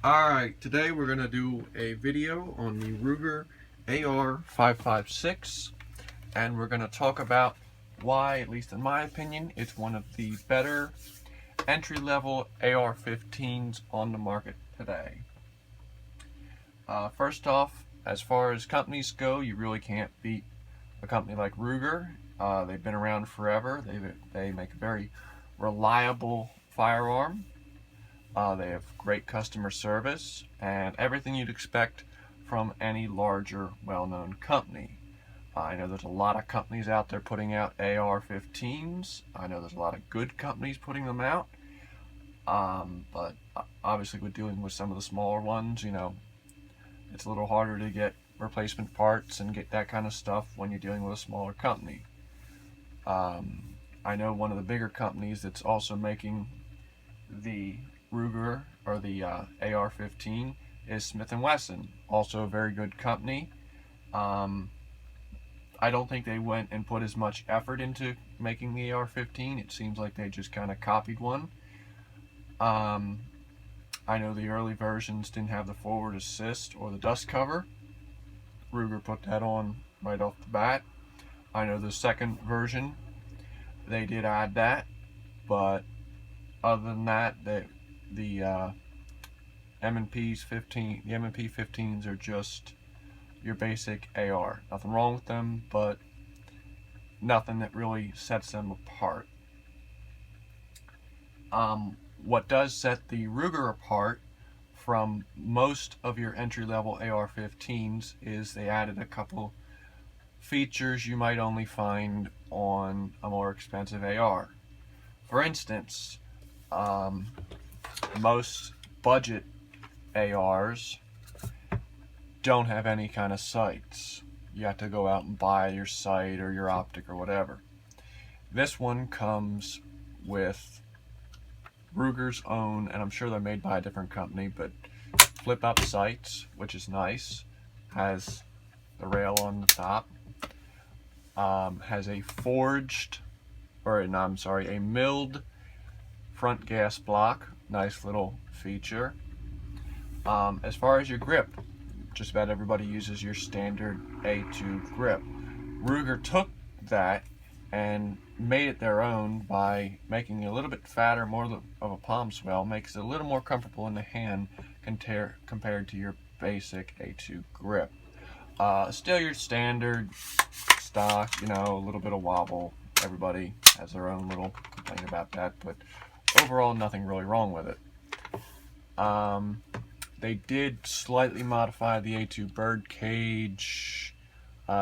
Alright, today we're going to do a video on the Ruger AR-556, and we're going to talk about why, at least in my opinion, it's one of the better entry-level AR-15s on the market today. First off, as far as companies go, you really can't beat a company like Ruger. They've been around forever. They make a very reliable firearm. They have great customer service and everything you'd expect from any larger, well-known company. I know there's a lot of companies out there putting out AR-15s. I know there's a lot of good companies putting them out. But obviously with dealing with some of the smaller ones, you know, it's a little harder to get replacement parts and get that kind of stuff when you're dealing with a smaller company. I know one of the bigger companies that's also making the Ruger or the AR-15 is Smith & Wesson, also a very good company. I don't think they went and put as much effort into making the AR-15. It seems like they just kind of copied one. I know the early versions didn't have the forward assist or the dust cover. Ruger put that on right off the bat. I know the second version they did add that, but other than that, the M&P 15s are just your basic AR. Nothing wrong with them, but nothing that really sets them apart. What does set the Ruger apart from most of your entry-level AR-15s is they added a couple features you might only find on a more expensive AR. For instance, most budget ARs don't have any kind of sights. You have to go out and buy your sight or your optic or whatever. This one comes with Ruger's own, and I'm sure they're made by a different company, but flip up sights, which is nice. Has the rail on the top. Has a a milled front gas block. Nice little feature. As far as your grip, just about everybody uses your standard A2 grip. Ruger took that and made it their own by making it a little bit fatter, more of a palm swell, makes it a little more comfortable in the hand compared to your basic A2 grip. Still your standard stock, you know, a little bit of wobble. Everybody has their own little complaint about that, but overall nothing really wrong with it. They did slightly modify the A2 bird cage.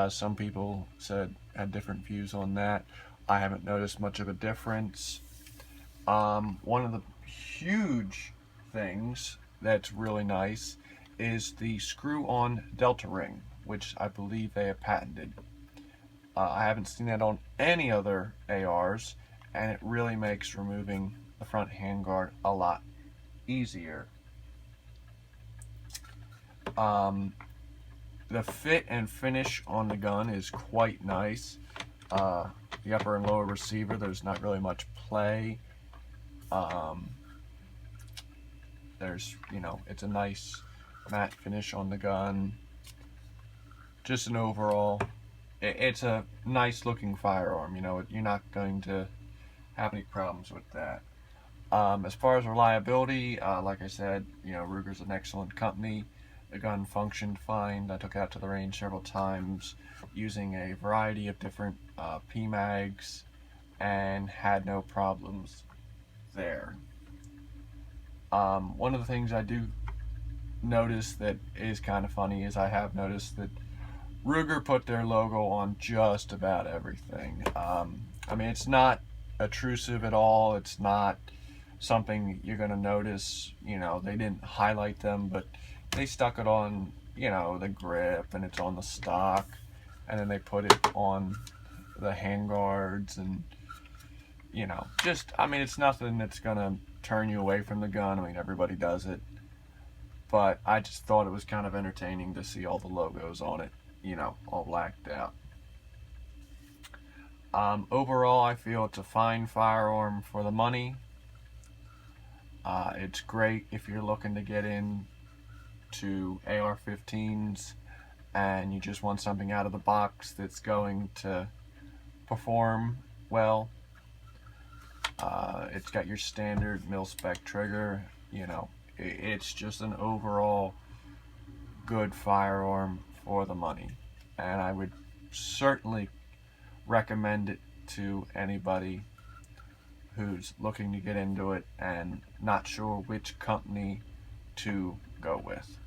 Some people had different views on that. I haven't noticed much of a difference. One of the huge things that's really nice is the screw-on delta ring, which I believe they have patented. I haven't seen that on any other ARs, and it really makes removing the front handguard a lot easier. The fit and finish on the gun is quite nice. The upper and lower receiver, there's not really much play. There's, you know, it's a nice matte finish on the gun. Just an overall, it's a nice looking firearm. You know, you're not going to have any problems with that. As far as reliability, like I said, you know, Ruger's an excellent company. The gun functioned fine. I took it out to the range several times using a variety of different PMags and had no problems there. One of the things I do notice that is kind of funny is I have noticed that Ruger put their logo on just about everything. I mean, it's not obtrusive at all. It's not something you're going to notice. You know, they didn't highlight them, but they stuck it on, you know, the grip, and it's on the stock, and then they put it on the handguards, and, you know, just, I mean, it's nothing that's gonna turn you away from the gun. I mean, everybody does it, but I just thought it was kind of entertaining to see all the logos on it, you know, all blacked out. Overall, I feel it's a fine firearm for the money. It's great if you're looking to get in to AR-15s and you just want something out of the box that's going to perform well. It's got your standard mil-spec trigger. You know, it's just an overall good firearm for the money, and I would certainly recommend it to anybody who's looking to get into it and not sure which company to go with.